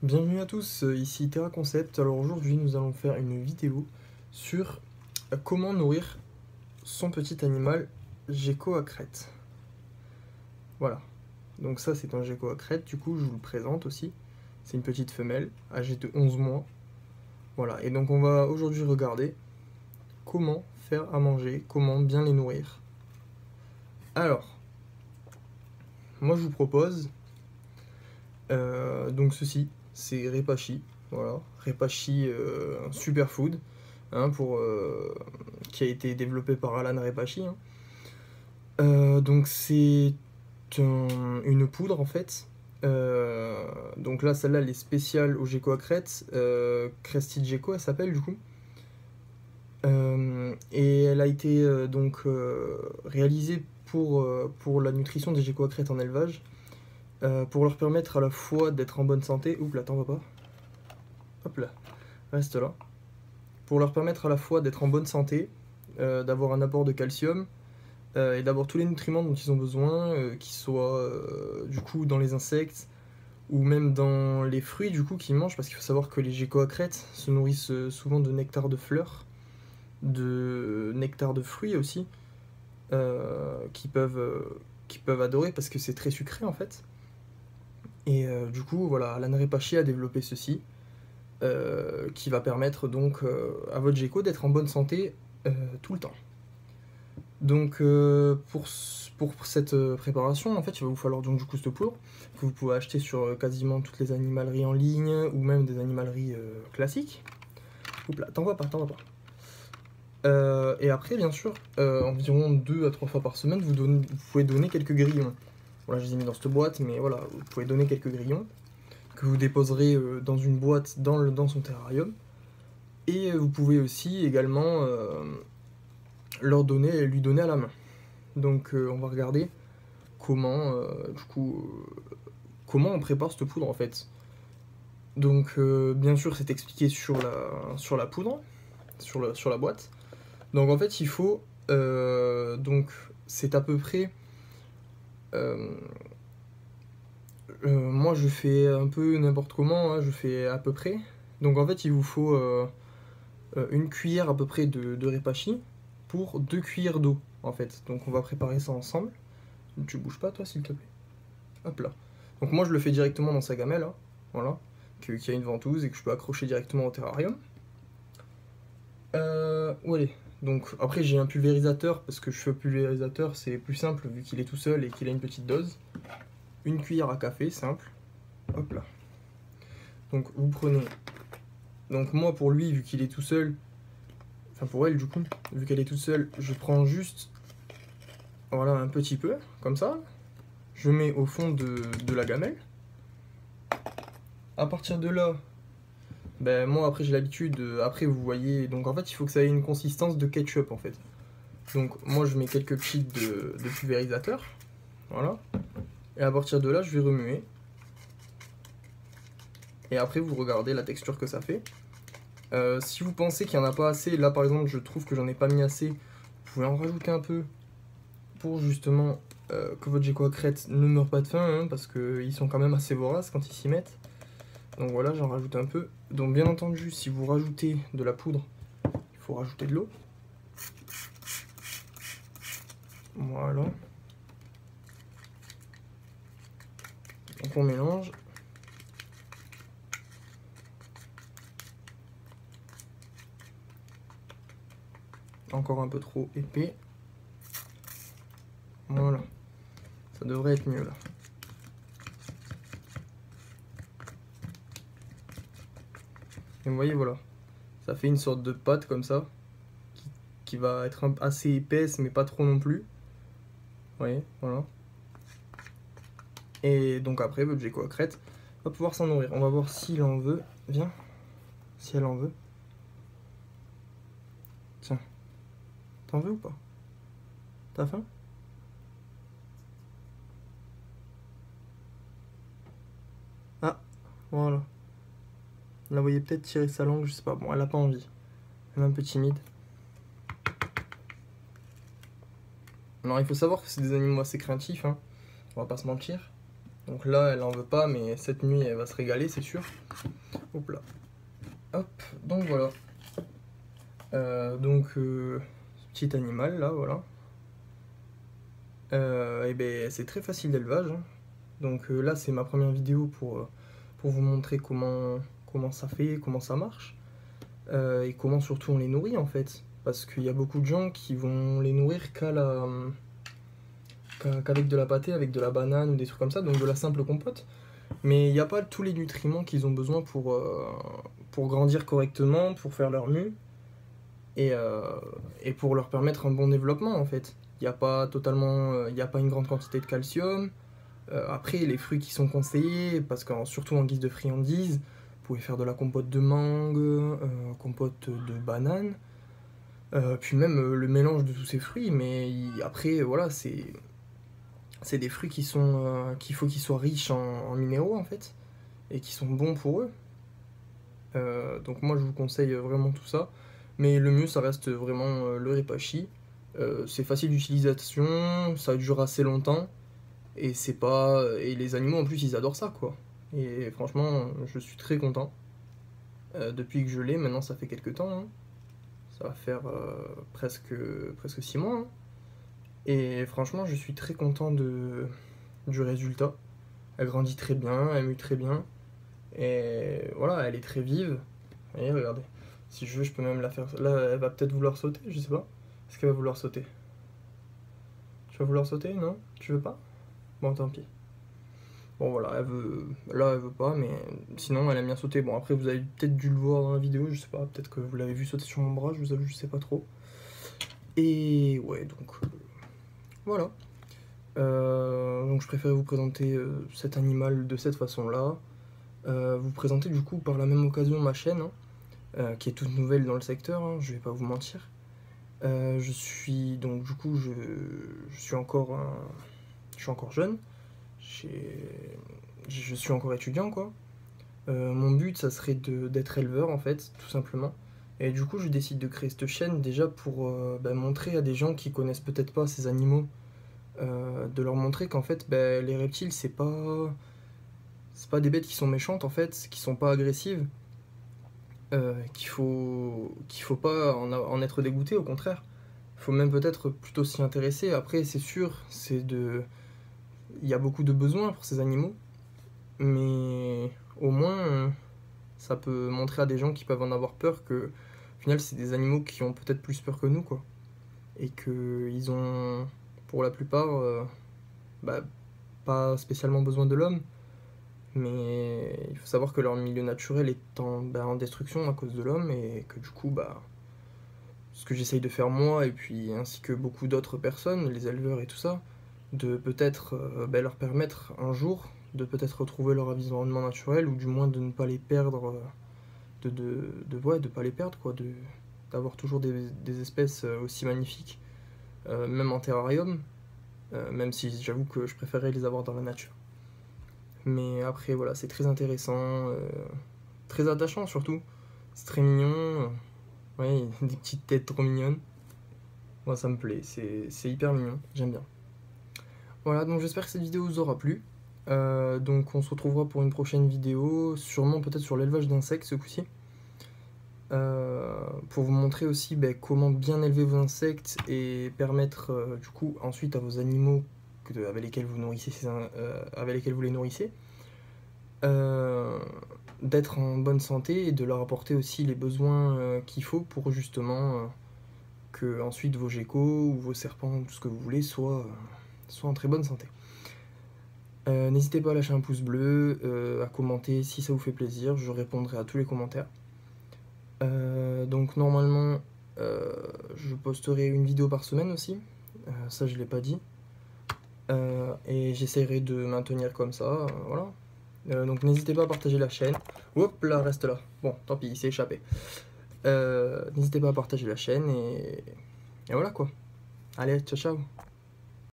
Bienvenue à tous, ici Terra Concept. Alors aujourd'hui nous allons faire une vidéo sur comment nourrir son petit animal gecko à crête. Voilà, donc ça c'est un gecko à crête, du coup je vous le présente aussi. C'est une petite femelle âgée de 11 mois. Voilà, et donc on va aujourd'hui regarder comment faire à manger, comment bien les nourrir. Alors, moi je vous propose donc ceci, c'est Repashy, voilà, Repashy Superfood, hein, qui a été développé par Alan Repashy. Hein. Donc c'est une poudre en fait. Donc là, celle-là, elle est spéciale au gecko à crête, Crested Gecko, elle s'appelle du coup. Et elle a été réalisée pour la nutrition des geckos à crête en élevage, pour leur permettre à la fois d'être en bonne santé. Oups là, t'en vas pas. Hop là, reste là. Pour leur permettre à la fois d'être en bonne santé, d'avoir un apport de calcium, et d'avoir tous les nutriments dont ils ont besoin, qu'ils soient du coup dans les insectes ou même dans les fruits du coup qu'ils mangent, parce qu'il faut savoir que les geckos à crête se nourrissent souvent de nectar de fleurs, de nectar de fruits aussi, qui peuvent adorer parce que c'est très sucré en fait. Et du coup voilà, Alan Repashy a développé ceci, qui va permettre donc à votre gecko d'être en bonne santé tout le temps. Donc pour cette préparation, en fait, il va vous falloir donc du coup cette poudre que vous pouvez acheter sur quasiment toutes les animaleries en ligne ou même des animaleries classiques. Oups là, t'en vas pas, t'en vas pas. Et après, bien sûr, environ 2 à 3 fois par semaine, vous pouvez donner quelques grillons. Voilà, je les ai mis dans cette boîte, mais voilà, vous pouvez donner quelques grillons que vous déposerez dans une boîte dans son terrarium. Et vous pouvez aussi également lui donner à la main. Donc on va regarder comment, comment on prépare cette poudre en fait. Donc bien sûr c'est expliqué sur la poudre, sur la boîte. Donc en fait il faut, donc c'est à peu près, moi je fais un peu n'importe comment, hein, je fais à peu près. Donc en fait il vous faut une cuillère à peu près de Repashy pour 2 cuillères d'eau en fait. Donc on va préparer ça ensemble. Tu bouges pas toi s'il te plaît. Hop là. Donc moi je le fais directement dans sa gamelle, hein, voilà, qui a une ventouse et que je peux accrocher directement au terrarium. Où elle est. Donc après j'ai un pulvérisateur, parce que je fais pulvérisateur, c'est plus simple vu qu'il est tout seul et qu'il a une petite dose. Une cuillère à café, simple. Hop là. Donc vous prenez. Donc moi pour lui, vu qu'il est tout seul, enfin pour elle du coup, vu qu'elle est toute seule, je prends juste, voilà, un petit peu, comme ça. Je mets au fond de la gamelle. À partir de là, ben moi après j'ai l'habitude, après vous voyez, donc en fait il faut que ça ait une consistance de ketchup en fait. Donc moi je mets quelques petites de pulvérisateur, voilà. Et à partir de là je vais remuer. Et après vous regardez la texture que ça fait. Si vous pensez qu'il n'y en a pas assez, là par exemple je trouve que j'en ai pas mis assez, vous pouvez en rajouter un peu pour justement que votre gecko à crête ne meure pas de faim, hein, parce qu'ils sont quand même assez voraces quand ils s'y mettent. Donc voilà, j'en rajoute un peu. Donc bien entendu, si vous rajoutez de la poudre, il faut rajouter de l'eau. Voilà. Donc on mélange. Encore un peu trop épais. Voilà. Ça devrait être mieux là. Et vous voyez, voilà. Ça fait une sorte de pâte comme ça, qui va être assez épaisse, mais pas trop non plus. Vous voyez, voilà. Et donc après, votre gecko à crête va pouvoir s'en nourrir. On va voir s'il en veut. Viens. Si elle en veut. Tiens. T'en veux ou pas? T'as faim? Ah, voilà. Vous la voyez peut-être tirer sa langue, je sais pas. Bon, elle a pas envie. Elle est un peu timide. Alors il faut savoir que c'est des animaux assez craintifs, hein. On va pas se mentir. Donc là, elle en veut pas, mais cette nuit, elle va se régaler, c'est sûr. Hop là. Hop, donc voilà. Ce petit animal là, voilà. Et ben c'est très facile d'élevage, hein. Donc là, c'est ma première vidéo pour vous montrer comment ça fait, comment ça marche. Et comment surtout on les nourrit en fait. Parce qu'il y a beaucoup de gens qui vont les nourrir qu'avec de la pâtée, avec de la banane ou des trucs comme ça, donc de la simple compote. Mais il n'y a pas tous les nutriments qu'ils ont besoin pour grandir correctement, pour faire leur mue et pour leur permettre un bon développement en fait. Il n'y a pas il n'y a pas une grande quantité de calcium. Après, les fruits qui sont conseillés, parce que surtout en guise de friandises, vous pouvez faire de la compote de mangue, compote de banane, puis même le mélange de tous ces fruits. Mais après, voilà, c'est des fruits qu'il faut qu'ils soient riches en minéraux en fait, et qui sont bons pour eux. Donc moi, je vous conseille vraiment tout ça. Mais le mieux, ça reste vraiment le Repashy. C'est facile d'utilisation, ça dure assez longtemps. Et c'est pas. Et les animaux en plus ils adorent ça quoi. Et franchement, je suis très content. Depuis que je l'ai, maintenant ça fait quelques temps, hein. Ça va faire presque 6 mois, hein. Et franchement, je suis très content du résultat. Elle grandit très bien, elle mue très bien. Et voilà, elle est très vive. Et regardez. Si je veux, je peux même la faire. Là, elle va peut-être vouloir sauter, je sais pas. Est-ce qu'elle va vouloir sauter? Tu vas vouloir sauter? Non? Tu veux pas? Bon, tant pis. Bon voilà, là elle veut pas, mais sinon elle aime bien sauter. Bon après vous avez peut-être dû le voir dans la vidéo, je sais pas, peut-être que vous l'avez vu sauter sur mon bras, je vous avoue, je sais pas trop. Et ouais, donc voilà. Donc je préfère vous présenter cet animal de cette façon-là. Vous présenter du coup par la même occasion ma chaîne, hein, qui est toute nouvelle dans le secteur, hein, je vais pas vous mentir. Je suis donc du coup je suis encore jeune. Je suis encore étudiant quoi. Mon but ça serait d'être éleveur en fait, tout simplement. Et du coup je décide de créer cette chaîne déjà pour montrer à des gens qui connaissent peut-être pas ces animaux, de leur montrer qu'en fait les reptiles c'est pas des bêtes qui sont méchantes en fait, qui sont pas agressives, qu'il faut pas en être dégoûté, au contraire. Il faut même peut-être plutôt s'y intéresser. Après c'est sûr, il y a beaucoup de besoins pour ces animaux, mais au moins ça peut montrer à des gens qui peuvent en avoir peur que au final c'est des animaux qui ont peut-être plus peur que nous quoi, et que ils ont pour la plupart pas spécialement besoin de l'homme, mais il faut savoir que leur milieu naturel est en destruction à cause de l'homme, et que du coup ce que j'essaye de faire moi et puis ainsi que beaucoup d'autres personnes, les éleveurs et tout ça, de peut-être leur permettre un jour de peut-être retrouver leur environnement naturel, ou du moins de ne pas les perdre, de pas les perdre quoi, d'avoir toujours des espèces aussi magnifiques, même en terrarium, même si j'avoue que je préférerais les avoir dans la nature. Mais après voilà, c'est très intéressant, très attachant surtout, c'est très mignon, ouais, des petites têtes trop mignonnes. Moi ça me plaît, c'est hyper mignon, j'aime bien. Voilà, donc j'espère que cette vidéo vous aura plu. Donc on se retrouvera pour une prochaine vidéo, sûrement peut-être sur l'élevage d'insectes ce coup-ci. Pour vous montrer aussi comment bien élever vos insectes et permettre du coup ensuite à vos animaux avec lesquels vous les nourrissez, d'être en bonne santé et de leur apporter aussi les besoins qu'il faut pour justement que ensuite vos geckos ou vos serpents, tout ce que vous voulez, soient en très bonne santé. N'hésitez pas à lâcher un pouce bleu, à commenter si ça vous fait plaisir, je répondrai à tous les commentaires. Donc normalement je posterai une vidéo par semaine aussi, ça je l'ai pas dit, et j'essaierai de maintenir comme ça, voilà. Donc n'hésitez pas à partager la chaîne. Hop là, reste là, bon tant pis, il s'est échappé. N'hésitez pas à partager la chaîne et voilà quoi. Allez, ciao ciao.